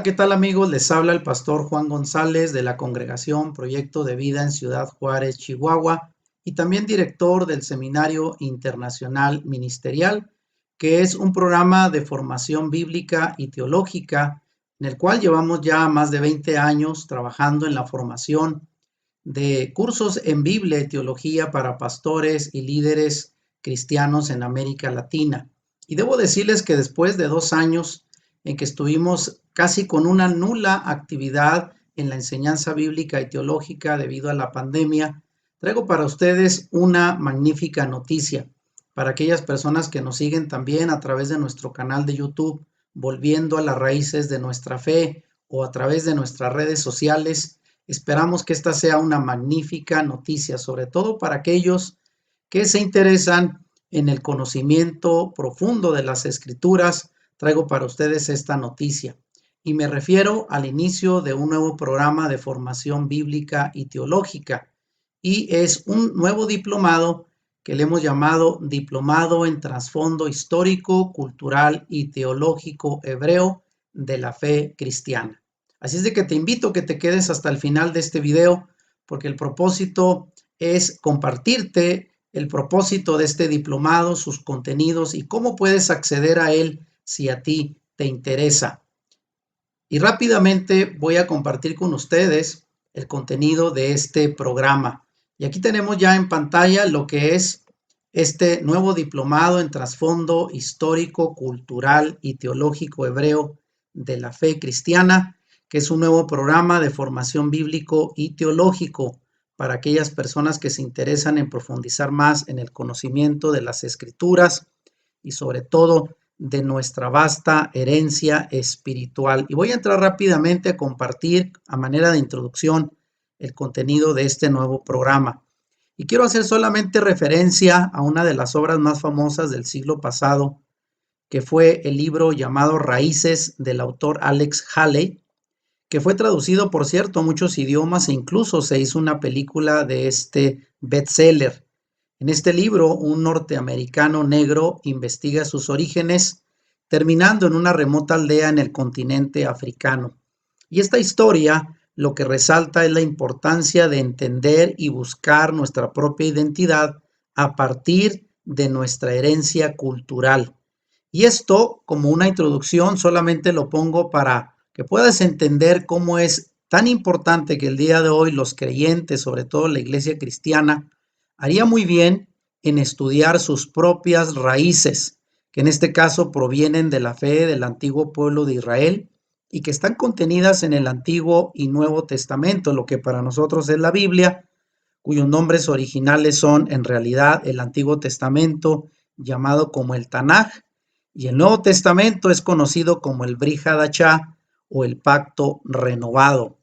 ¿qué tal amigos? Les habla el pastor Juan González de la Congregación Proyecto de Vida en Ciudad Juárez, Chihuahua, y también director del Seminario Internacional Ministerial, que es un programa de formación bíblica y teológica, en el cual llevamos ya más de 20 años trabajando en la formación de cursos en Biblia y teología para pastores y líderes cristianos en América Latina. Y debo decirles que después de 2 años en que estuvimos casi con una nula actividad en la enseñanza bíblica y teológica debido a la pandemia, traigo para ustedes una magnífica noticia para aquellas personas que nos siguen también a través de nuestro canal de YouTube, Volviendo a las Raíces de Nuestra Fe, o a través de nuestras redes sociales. Esperamos que esta sea una magnífica noticia, sobre todo para aquellos que se interesan en el conocimiento profundo de las Escrituras. Traigo para ustedes esta noticia y me refiero al inicio de un nuevo programa de formación bíblica y teológica, y es un nuevo diplomado que le hemos llamado Diplomado en Trasfondo Histórico, Cultural y Teológico Hebreo de la Fe Cristiana. Así es de que te invito a que te quedes hasta el final de este video, porque el propósito es compartirte el propósito de este diplomado, sus contenidos y cómo puedes acceder a él si a ti te interesa. Y rápidamente voy a compartir con ustedes el contenido de este programa. Y aquí tenemos ya en pantalla lo que es este nuevo diplomado en trasfondo histórico, cultural y teológico hebreo de la fe cristiana, que es un nuevo programa de formación bíblico y teológico para aquellas personas que se interesan en profundizar más en el conocimiento de las Escrituras y sobre todo de nuestra vasta herencia espiritual. Y voy a entrar rápidamente a compartir a manera de introducción el contenido de este nuevo programa. Y quiero hacer solamente referencia a una de las obras más famosas del siglo pasado, que fue el libro llamado Raíces del autor Alex Haley, que fue traducido, por cierto, a muchos idiomas e incluso se hizo una película de este bestseller. En este libro, un norteamericano negro investiga sus orígenes, terminando en una remota aldea en el continente africano. Y esta historia lo que resalta es la importancia de entender y buscar nuestra propia identidad a partir de nuestra herencia cultural. Y esto, como una introducción, solamente lo pongo para que puedas entender cómo es tan importante que el día de hoy los creyentes, sobre todo la iglesia cristiana, haría muy bien en estudiar sus propias raíces, que en este caso provienen de la fe del antiguo pueblo de Israel y que están contenidas en el Antiguo y Nuevo Testamento, lo que para nosotros es la Biblia, cuyos nombres originales son en realidad el Antiguo Testamento, llamado como el Tanaj, y el Nuevo Testamento es conocido como el Brit Hadashah o el Pacto Renovado.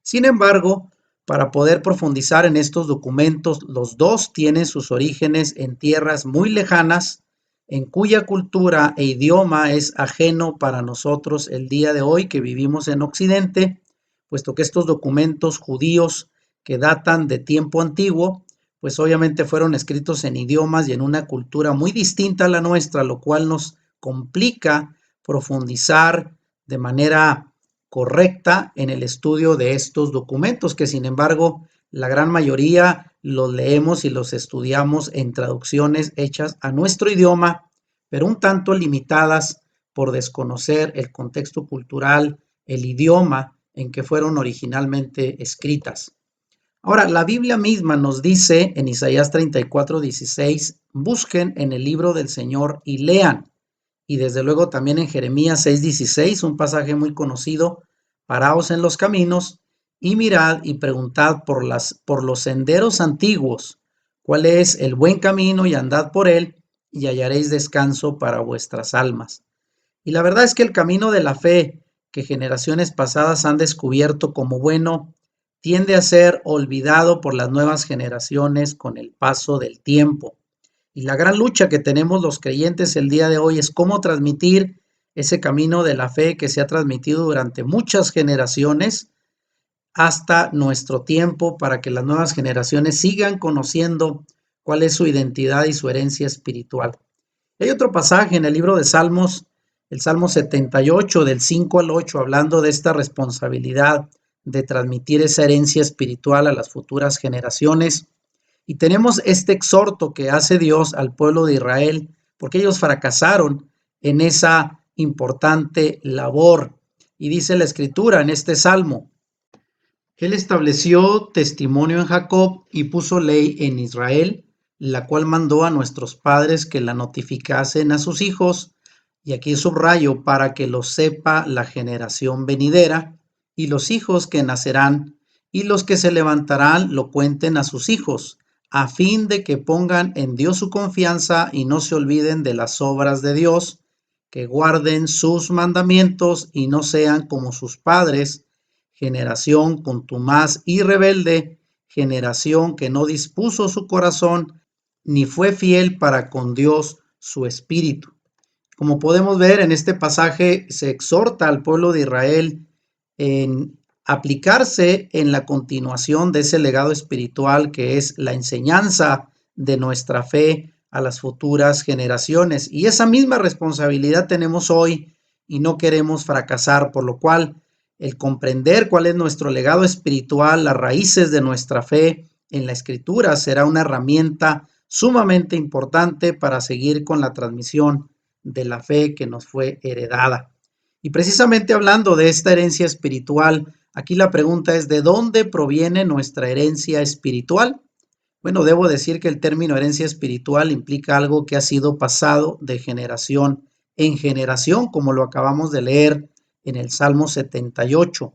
Sin embargo, para poder profundizar en estos documentos, los dos tienen sus orígenes en tierras muy lejanas, en cuya cultura e idioma es ajeno para nosotros el día de hoy que vivimos en Occidente, puesto que estos documentos judíos que datan de tiempo antiguo, pues obviamente fueron escritos en idiomas y en una cultura muy distinta a la nuestra, lo cual nos complica profundizar de manera correcta en el estudio de estos documentos, que sin embargo la gran mayoría los leemos y los estudiamos en traducciones hechas a nuestro idioma, pero un tanto limitadas por desconocer el contexto cultural, el idioma en que fueron originalmente escritas. Ahora, la Biblia misma nos dice en Isaías 34:16, busquen en el libro del Señor y lean. Y desde luego también en Jeremías 6:16, un pasaje muy conocido, paraos en los caminos y mirad y preguntad por los senderos antiguos, cuál es el buen camino y andad por él y hallaréis descanso para vuestras almas. Y la verdad es que el camino de la fe que generaciones pasadas han descubierto como bueno tiende a ser olvidado por las nuevas generaciones con el paso del tiempo. Y la gran lucha que tenemos los creyentes el día de hoy es cómo transmitir ese camino de la fe que se ha transmitido durante muchas generaciones hasta nuestro tiempo para que las nuevas generaciones sigan conociendo cuál es su identidad y su herencia espiritual. Hay otro pasaje en el libro de Salmos El Salmo 78 del 5 al 8, hablando de esta responsabilidad de transmitir esa herencia espiritual a las futuras generaciones. Y tenemos este exhorto que hace Dios al pueblo de Israel, porque ellos fracasaron en esa importante labor. Y dice la Escritura en este Salmo: Él estableció testimonio en Jacob y puso ley en Israel, la cual mandó a nuestros padres que la notificasen a sus hijos, y aquí subrayo, para que lo sepa la generación venidera, y los hijos que nacerán, y los que se levantarán lo cuenten a sus hijos, a fin de que pongan en Dios su confianza y no se olviden de las obras de Dios, que guarden sus mandamientos y no sean como sus padres, generación contumaz y rebelde, generación que no dispuso su corazón, ni fue fiel para con Dios su espíritu. Como podemos ver en este pasaje, se exhorta al pueblo de Israel en aplicarse en la continuación de ese legado espiritual que es la enseñanza de nuestra fe a las futuras generaciones. Y esa misma responsabilidad tenemos hoy y no queremos fracasar, por lo cual el comprender cuál es nuestro legado espiritual, las raíces de nuestra fe en la Escritura, será una herramienta sumamente importante para seguir con la transmisión de la fe que nos fue heredada. Y precisamente hablando de esta herencia espiritual, aquí la pregunta es: ¿de dónde proviene nuestra herencia espiritual? Bueno, debo decir que el término herencia espiritual implica algo que ha sido pasado de generación en generación, como lo acabamos de leer en el Salmo 78,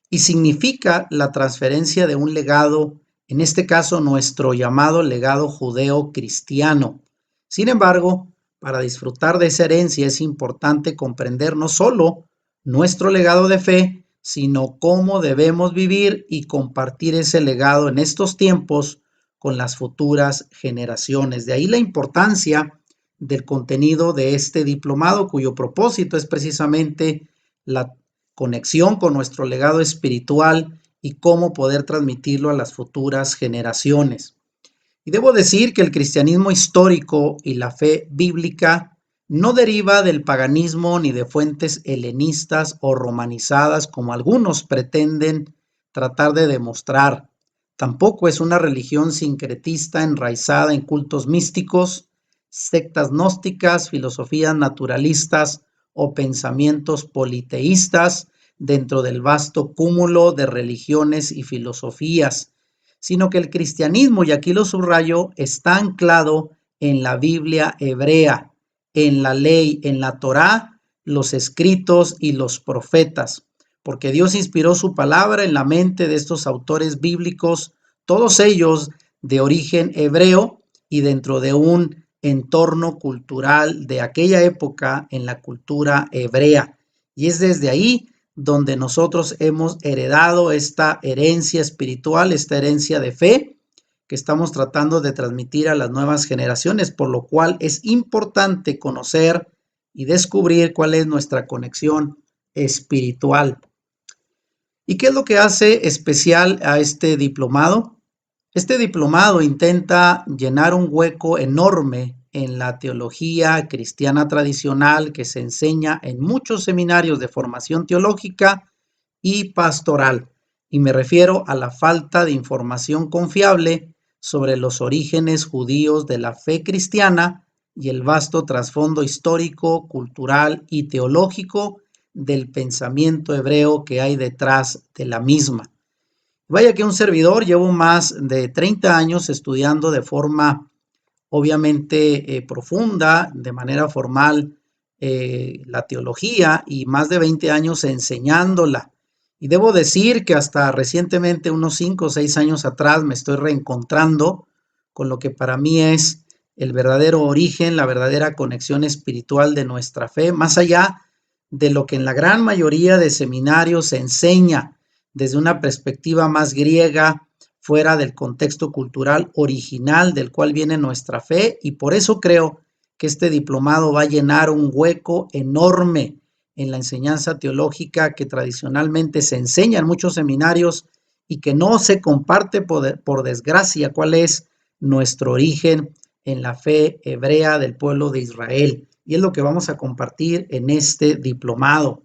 y significa la transferencia de un legado, en este caso nuestro llamado legado judeo-cristiano. Sin embargo, para disfrutar de esa herencia es importante comprender no solo nuestro legado de fe, sino cómo debemos vivir y compartir ese legado en estos tiempos con las futuras generaciones. De ahí la importancia del contenido de este diplomado, cuyo propósito es precisamente la conexión con nuestro legado espiritual y cómo poder transmitirlo a las futuras generaciones. Y debo decir que el cristianismo histórico y la fe bíblica no deriva del paganismo ni de fuentes helenistas o romanizadas como algunos pretenden tratar de demostrar. Tampoco es una religión sincretista enraizada en cultos místicos, sectas gnósticas, filosofías naturalistas o pensamientos politeístas dentro del vasto cúmulo de religiones y filosofías, sino que el cristianismo, y aquí lo subrayo, está anclado en la Biblia hebrea, en la ley, en la Torá, los escritos y los profetas, porque Dios inspiró su palabra en la mente de estos autores bíblicos, todos ellos de origen hebreo y dentro de un entorno cultural de aquella época en la cultura hebrea. Y es desde ahí donde nosotros hemos heredado esta herencia espiritual, esta herencia de fe que estamos tratando de transmitir a las nuevas generaciones, por lo cual es importante conocer y descubrir cuál es nuestra conexión espiritual. ¿Y qué es lo que hace especial a este diplomado? Este diplomado intenta llenar un hueco enorme en la teología cristiana tradicional que se enseña en muchos seminarios de formación teológica y pastoral, y me refiero a la falta de información confiable sobre los orígenes judíos de la fe cristiana y el vasto trasfondo histórico, cultural y teológico del pensamiento hebreo que hay detrás de la misma. Vaya que un servidor llevo más de 30 años estudiando de forma obviamente profunda, de manera formal, la teología, y más de 20 años enseñándola. Y debo decir que hasta recientemente, unos 5 o 6 años atrás, me estoy reencontrando con lo que para mí es el verdadero origen, la verdadera conexión espiritual de nuestra fe, más allá de lo que en la gran mayoría de seminarios se enseña desde una perspectiva más griega, fuera del contexto cultural original del cual viene nuestra fe, y por eso creo que este diplomado va a llenar un hueco enorme en la enseñanza teológica que tradicionalmente se enseña en muchos seminarios y que no se comparte por desgracia cuál es nuestro origen en la fe hebrea del pueblo de Israel. y es lo que vamos a compartir en este diplomado.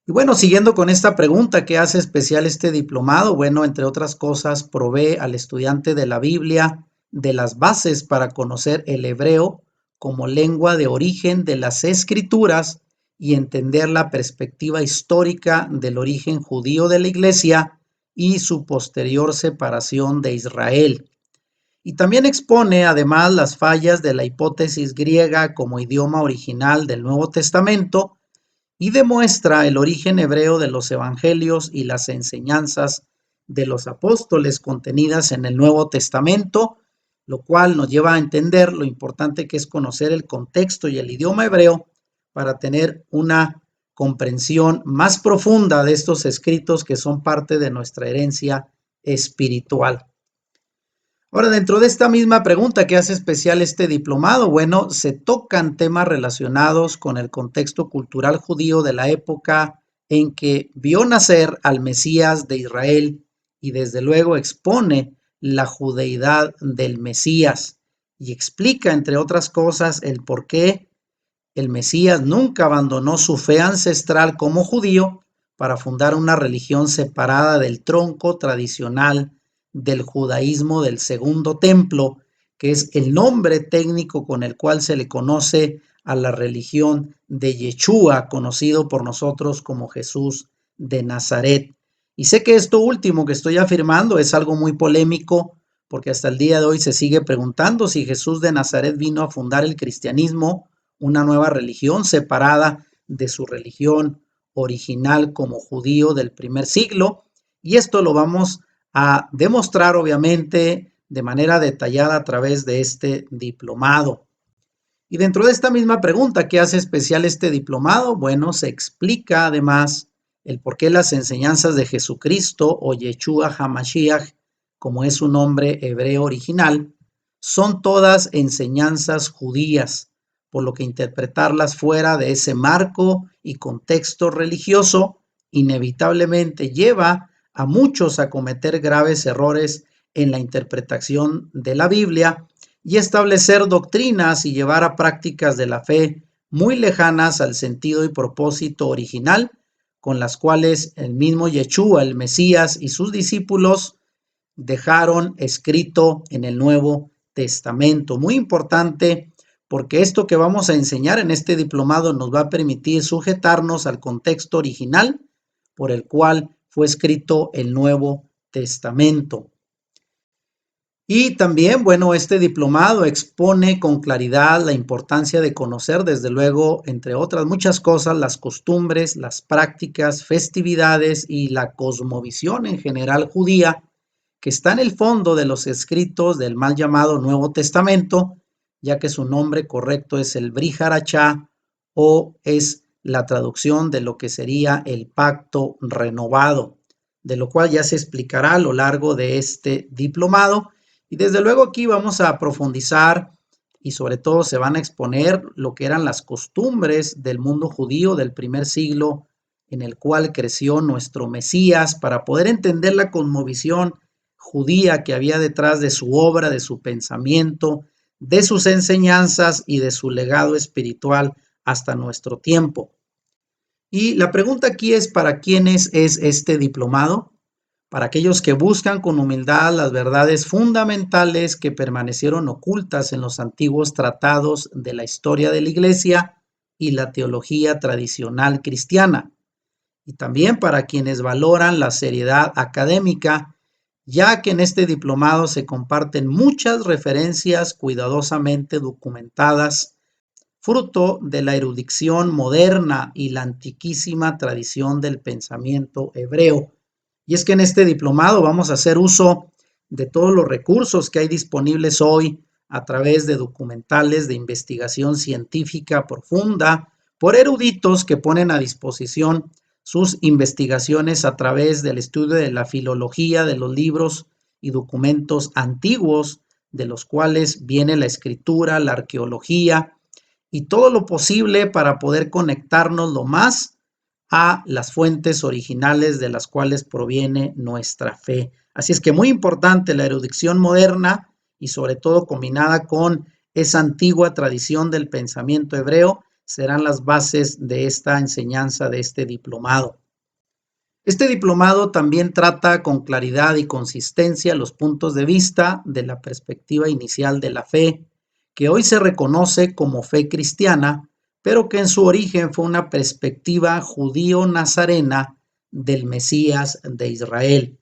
Y bueno, siguiendo con esta pregunta, ¿qué hace especial este diplomado? Bueno, entre otras cosas, provee al estudiante de la Biblia de las bases para conocer el hebreo como lengua de origen de las Escrituras y entender la perspectiva histórica del origen judío de la Iglesia y su posterior separación de Israel. Y también expone además las fallas de la hipótesis griega como idioma original del Nuevo Testamento y demuestra el origen hebreo de los evangelios y las enseñanzas de los apóstoles contenidas en el Nuevo Testamento, lo cual nos lleva a entender lo importante que es conocer el contexto y el idioma hebreo para tener una comprensión más profunda de estos escritos que son parte de nuestra herencia espiritual. Ahora, dentro de esta misma pregunta, ¿qué hace especial este diplomado? Bueno, se tocan temas relacionados con el contexto cultural judío de la época en que vio nacer al Mesías de Israel y desde luego expone la judeidad del Mesías y explica, entre otras cosas, el por qué el Mesías nunca abandonó su fe ancestral como judío para fundar una religión separada del tronco tradicional del judaísmo del Segundo Templo, que es el nombre técnico con el cual se le conoce a la religión de Yeshua, conocido por nosotros como Jesús de Nazaret. Y sé que esto último que estoy afirmando es algo muy polémico, porque hasta el día de hoy se sigue preguntando si Jesús de Nazaret vino a fundar el cristianismo, una nueva religión separada de su religión original como judío del primer siglo. Y esto lo vamos a demostrar obviamente de manera detallada a través de este diplomado. Y dentro de esta misma pregunta, ¿qué hace especial este diplomado? Bueno, se explica además el por qué las enseñanzas de Jesucristo o Yeshua HaMashiach, como es su nombre hebreo original, son todas enseñanzas judías, por lo que interpretarlas fuera de ese marco y contexto religioso inevitablemente lleva a muchos a cometer graves errores en la interpretación de la Biblia y establecer doctrinas y llevar a prácticas de la fe muy lejanas al sentido y propósito original con las cuales el mismo Yeshua, el Mesías y sus discípulos dejaron escrito en el Nuevo Testamento. Muy importante porque esto que vamos a enseñar en este diplomado nos va a permitir sujetarnos al contexto original por el cual fue escrito el Nuevo Testamento. Y también, bueno, este diplomado expone con claridad la importancia de conocer, desde luego, entre otras muchas cosas, las costumbres, las prácticas, festividades y la cosmovisión en general judía, que está en el fondo de los escritos del mal llamado Nuevo Testamento, ya que su nombre correcto es el Brit Hadashah o es la traducción de lo que sería el pacto renovado, de lo cual ya se explicará a lo largo de este diplomado. Y desde luego aquí vamos a profundizar y sobre todo se van a exponer lo que eran las costumbres del mundo judío del primer siglo en el cual creció nuestro Mesías para poder entender la cosmovisión judía que había detrás de su obra, de su pensamiento, de sus enseñanzas y de su legado espiritual hasta nuestro tiempo. Y la pregunta aquí es, ¿para quiénes es este diplomado? Para aquellos que buscan con humildad las verdades fundamentales que permanecieron ocultas en los antiguos tratados de la historia de la Iglesia y la teología tradicional cristiana. Y también para quienes valoran la seriedad académica, ya que en este diplomado se comparten muchas referencias cuidadosamente documentadas, fruto de la erudición moderna y la antiquísima tradición del pensamiento hebreo. Y es que en este diplomado vamos a hacer uso de todos los recursos que hay disponibles hoy a través de documentales de investigación científica profunda por eruditos que ponen a disposición sus investigaciones a través del estudio de la filología de los libros y documentos antiguos, de los cuales viene la escritura, la arqueología y todo lo posible para poder conectarnos lo más a las fuentes originales de las cuales proviene nuestra fe. Así es que muy importante la erudición moderna y sobre todo combinada con esa antigua tradición del pensamiento hebreo, serán las bases de esta enseñanza de este diplomado. Este diplomado también trata con claridad y consistencia los puntos de vista de la perspectiva inicial de la fe, que hoy se reconoce como fe cristiana, pero que en su origen fue una perspectiva judío-nazarena del Mesías de Israel,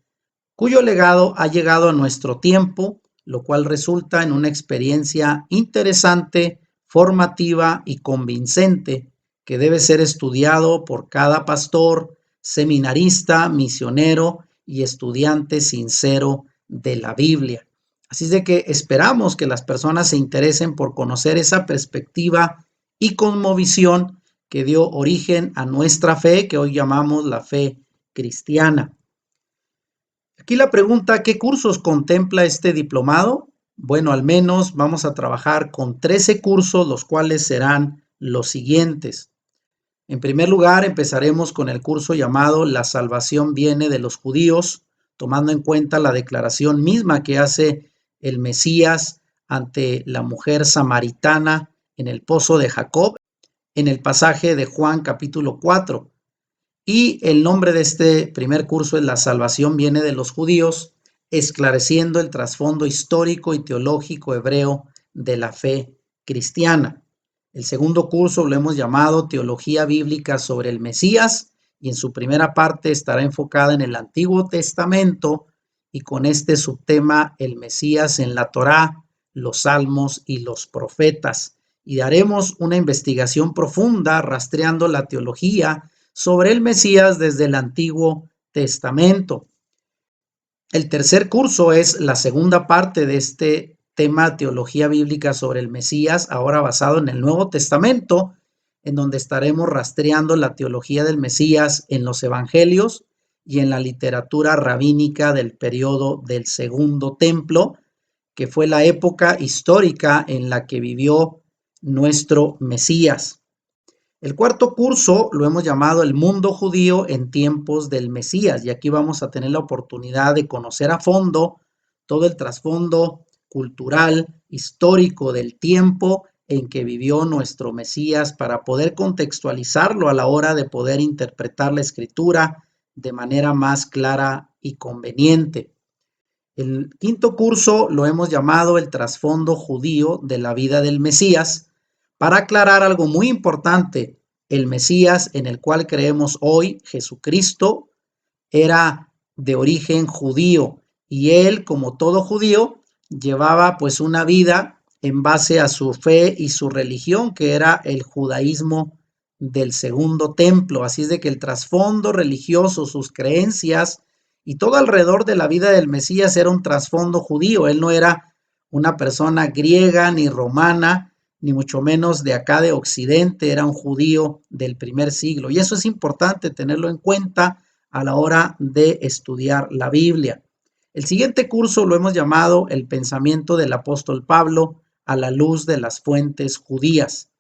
cuyo legado ha llegado a nuestro tiempo, lo cual resulta en una experiencia interesante, formativa y convincente que debe ser estudiado por cada pastor, seminarista, misionero y estudiante sincero de la Biblia. Así es de que esperamos que las personas se interesen por conocer esa perspectiva y cosmovisión que dio origen a nuestra fe, que hoy llamamos la fe cristiana. Aquí la pregunta, ¿qué cursos contempla este diplomado? Bueno, al menos vamos a trabajar con 13 cursos, los cuales serán los siguientes. En primer lugar, empezaremos con el curso llamado La salvación viene de los judíos, tomando en cuenta la declaración misma que hace el Mesías ante la mujer samaritana en el pozo de Jacob, en el pasaje de Juan capítulo 4. Y el nombre de este primer curso es La salvación viene de los judíos, esclareciendo el trasfondo histórico y teológico hebreo de la fe cristiana. El segundo curso lo hemos llamado Teología Bíblica sobre el Mesías y en su primera parte estará enfocada en el Antiguo Testamento y con este subtema el Mesías en la Torá, los Salmos y los Profetas. Y daremos una investigación profunda rastreando la teología sobre el Mesías desde el Antiguo Testamento. El tercer curso es la segunda parte de este tema Teología Bíblica sobre el Mesías, ahora basado en el Nuevo Testamento, en donde estaremos rastreando la teología del Mesías en los Evangelios y en la literatura rabínica del periodo del Segundo Templo, que fue la época histórica en la que vivió nuestro Mesías. El cuarto curso lo hemos llamado El mundo judío en tiempos del Mesías y aquí vamos a tener la oportunidad de conocer a fondo todo el trasfondo cultural, histórico del tiempo en que vivió nuestro Mesías para poder contextualizarlo a la hora de poder interpretar la escritura de manera más clara y conveniente. El quinto curso lo hemos llamado El trasfondo judío de la vida del Mesías, para aclarar algo muy importante. El Mesías en el cual creemos hoy, Jesucristo, era de origen judío y él, como todo judío, llevaba pues una vida en base a su fe y su religión, que era el judaísmo del Segundo Templo. Así es de que el trasfondo religioso, sus creencias y todo alrededor de la vida del Mesías era un trasfondo judío. Él no era una persona griega ni romana, ni mucho menos de acá de Occidente, era un judío del primer siglo. Y eso es importante tenerlo en cuenta a la hora de estudiar la Biblia. El siguiente curso lo hemos llamado El pensamiento del apóstol Pablo a la luz de las fuentes judías.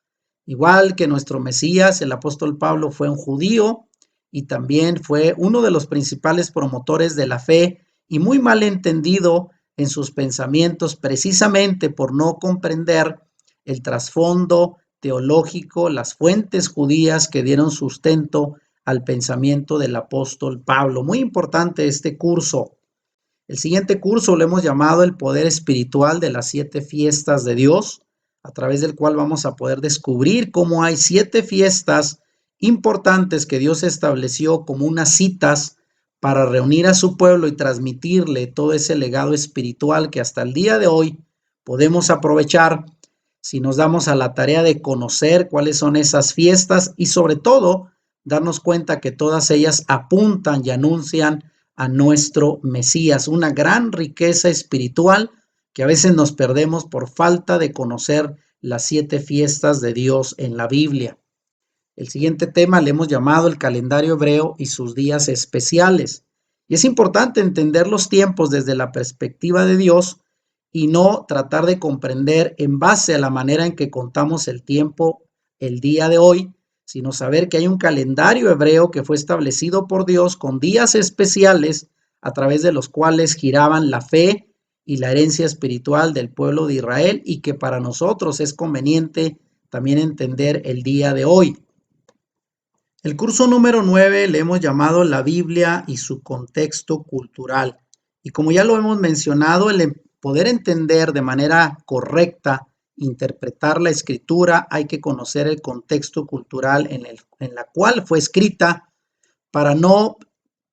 Igual que nuestro Mesías, el apóstol Pablo fue un judío y también fue uno de los principales promotores de la fe y muy mal entendido en sus pensamientos precisamente por no comprender el trasfondo teológico, las fuentes judías que dieron sustento al pensamiento del apóstol Pablo. Muy importante este curso. El siguiente curso lo hemos llamado El poder espiritual de las 7 fiestas de Dios, a través del cual vamos a poder descubrir cómo hay 7 fiestas importantes que Dios estableció como unas citas para reunir a su pueblo y transmitirle todo ese legado espiritual que hasta el día de hoy podemos aprovechar si nos damos a la tarea de conocer cuáles son esas fiestas y sobre todo darnos cuenta que todas ellas apuntan y anuncian a nuestro Mesías, una gran riqueza espiritual que a veces nos perdemos por falta de conocer las 7 fiestas de Dios en la Biblia. El siguiente tema le hemos llamado el calendario hebreo y sus días especiales. Y es importante entender los tiempos desde la perspectiva de Dios y no tratar de comprender en base a la manera en que contamos el tiempo el día de hoy, sino saber que hay un calendario hebreo que fue establecido por Dios con días especiales a través de los cuales giraban la fe y la herencia espiritual del pueblo de Israel y que para nosotros es conveniente también entender el día de hoy. El curso número 9 le hemos llamado La Biblia y su contexto cultural. Y como ya lo hemos mencionado, el poder entender de manera correcta, interpretar la escritura, hay que conocer el contexto cultural en la cual fue escrita para no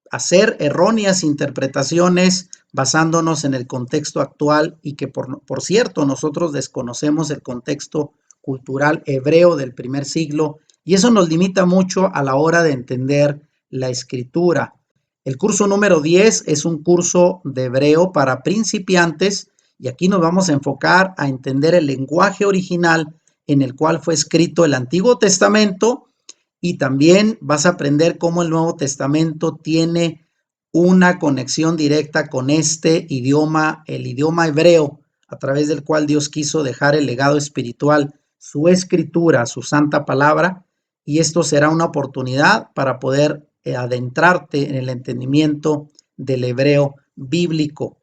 hacer erróneas interpretaciones basándonos en el contexto actual y que por cierto nosotros desconocemos el contexto cultural hebreo del primer siglo y eso nos limita mucho a la hora de entender la escritura. El curso número 10 es un curso de hebreo para principiantes y aquí nos vamos a enfocar a entender el lenguaje original en el cual fue escrito el Antiguo Testamento y también vas a aprender cómo el Nuevo Testamento tiene una conexión directa con este idioma, el idioma hebreo, a través del cual Dios quiso dejar el legado espiritual, su escritura, su santa palabra, y esto será una oportunidad para poder adentrarte en el entendimiento del hebreo bíblico.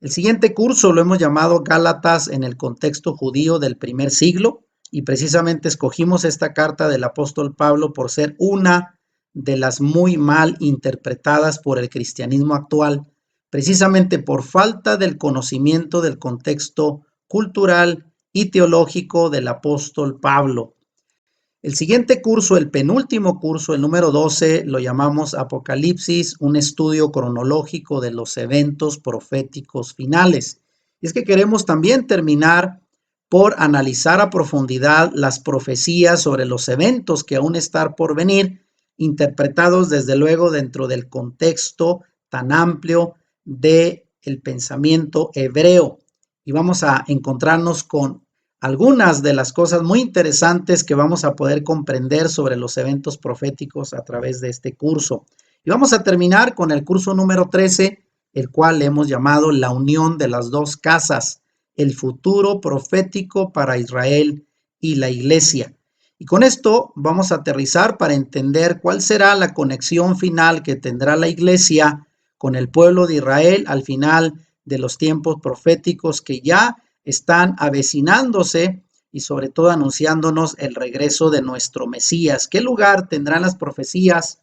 El siguiente curso lo hemos llamado Gálatas en el contexto judío del primer siglo y precisamente escogimos esta carta del apóstol Pablo por ser una de las muy mal interpretadas por el cristianismo actual, precisamente por falta del conocimiento del contexto cultural y teológico del apóstol Pablo. El siguiente curso, el penúltimo curso, el número 12, lo llamamos Apocalipsis, un estudio cronológico de los eventos proféticos finales. Y es que queremos también terminar por analizar a profundidad las profecías sobre los eventos que aún están por venir, interpretados desde luego dentro del contexto tan amplio del pensamiento hebreo. Y vamos a encontrarnos con algunas de las cosas muy interesantes que vamos a poder comprender sobre los eventos proféticos a través de este curso. Y vamos a terminar con el curso número 13, el cual le hemos llamado La unión de las dos casas, el futuro profético para Israel y la iglesia. Y con esto vamos a aterrizar para entender cuál será la conexión final que tendrá la iglesia con el pueblo de Israel al final de los tiempos proféticos que ya están avecinándose y sobre todo anunciándonos el regreso de nuestro Mesías. ¿Qué lugar tendrán las profecías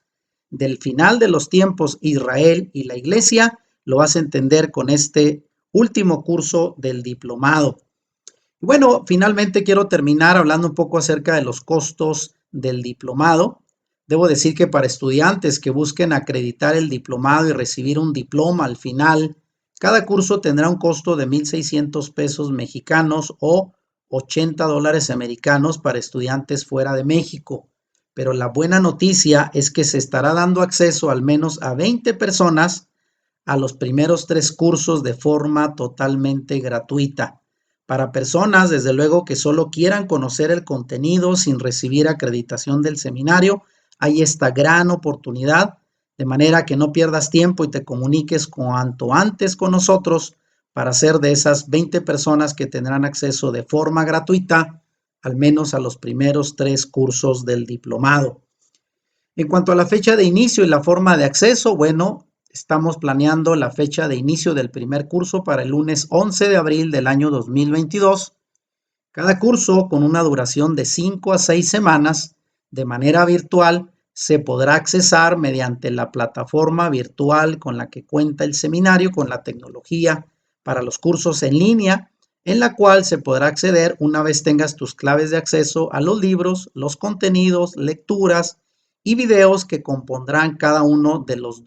del final de los tiempos Israel y la iglesia? Lo vas a entender con este último curso del diplomado. Y bueno, finalmente quiero terminar hablando un poco acerca de los costos del diplomado. Debo decir que para estudiantes que busquen acreditar el diplomado y recibir un diploma al final, cada curso tendrá un costo de 1,600 pesos mexicanos o $80 americanos para estudiantes fuera de México. Pero la buena noticia es que se estará dando acceso al menos a 20 personas a los primeros 3 cursos de forma totalmente gratuita. Para personas, desde luego, que solo quieran conocer el contenido sin recibir acreditación del seminario, hay esta gran oportunidad, de manera que no pierdas tiempo y te comuniques cuanto antes con nosotros para ser de esas 20 personas que tendrán acceso de forma gratuita, al menos a los primeros 3 cursos del diplomado. En cuanto a la fecha de inicio y la forma de acceso, bueno, estamos planeando la fecha de inicio del primer curso para el lunes 11 de abril del año 2022. Cada curso con una duración de 5 a 6 semanas de manera virtual se podrá accesar mediante la plataforma virtual con la que cuenta el seminario, con la tecnología para los cursos en línea, en la cual se podrá acceder una vez tengas tus claves de acceso a los libros, los contenidos, lecturas y videos que compondrán cada uno de los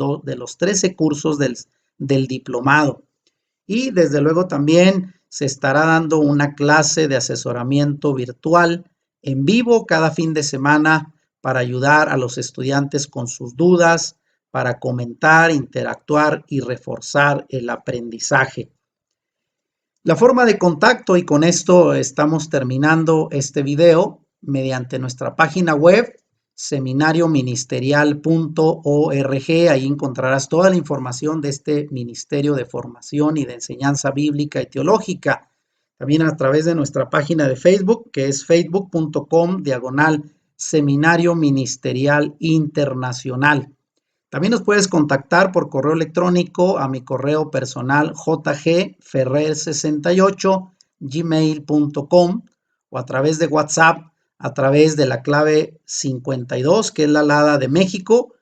13 cursos del diplomado. Y desde luego también se estará dando una clase de asesoramiento virtual en vivo cada fin de semana para ayudar a los estudiantes con sus dudas, para comentar, interactuar y reforzar el aprendizaje. La forma de contacto, y con esto estamos terminando este video, mediante nuestra página web seminarioministerial.org. Ahí encontrarás toda la información de este ministerio de formación y de enseñanza bíblica y teológica. También a través de nuestra página de Facebook, que es facebook.com/Seminario Ministerial Internacional. También nos puedes contactar por correo electrónico a mi correo personal jgferrer68@gmail.com o a través de WhatsApp a través de la clave 52, que es la alada de México.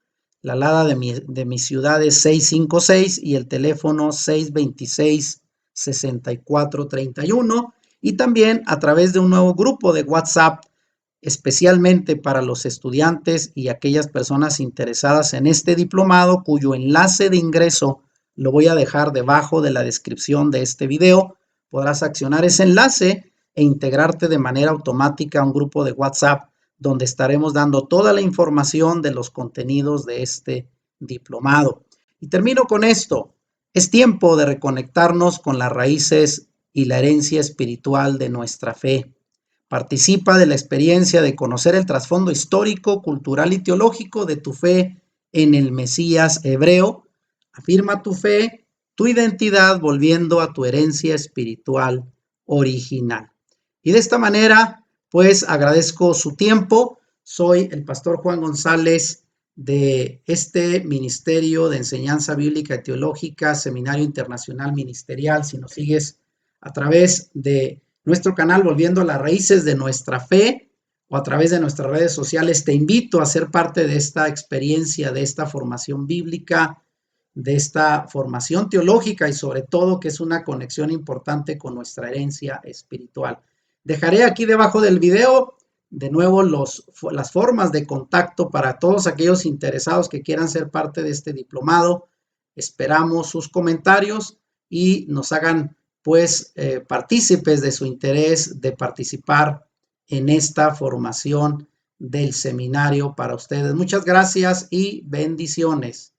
La alada de mi ciudad es 656 y el teléfono 626-6431. Y también a través de un nuevo grupo de WhatsApp especialmente para los estudiantes y aquellas personas interesadas en este diplomado, cuyo enlace de ingreso lo voy a dejar debajo de la descripción de este video. Podrás accionar ese enlace e integrarte de manera automática a un grupo de WhatsApp donde estaremos dando toda la información de los contenidos de este diplomado. Y termino con esto. Es tiempo de reconectarnos con las raíces y la herencia espiritual de nuestra fe. Participa de la experiencia de conocer el trasfondo histórico, cultural y teológico de tu fe en el Mesías hebreo. Afirma tu fe, tu identidad, volviendo a tu herencia espiritual original. Y de esta manera, pues agradezco su tiempo. Soy el pastor Juan González de este Ministerio de Enseñanza Bíblica y Teológica, Seminario Internacional Ministerial. Si nos sigues a través de nuestro canal Volviendo a las Raíces de Nuestra Fe o a través de nuestras redes sociales, te invito a ser parte de esta experiencia, de esta formación bíblica, de esta formación teológica y sobre todo que es una conexión importante con nuestra herencia espiritual. Dejaré aquí debajo del video de nuevo las formas de contacto para todos aquellos interesados que quieran ser parte de este diplomado. Esperamos sus comentarios y nos hagan pues partícipes de su interés de participar en esta formación del seminario para ustedes. Muchas gracias y bendiciones.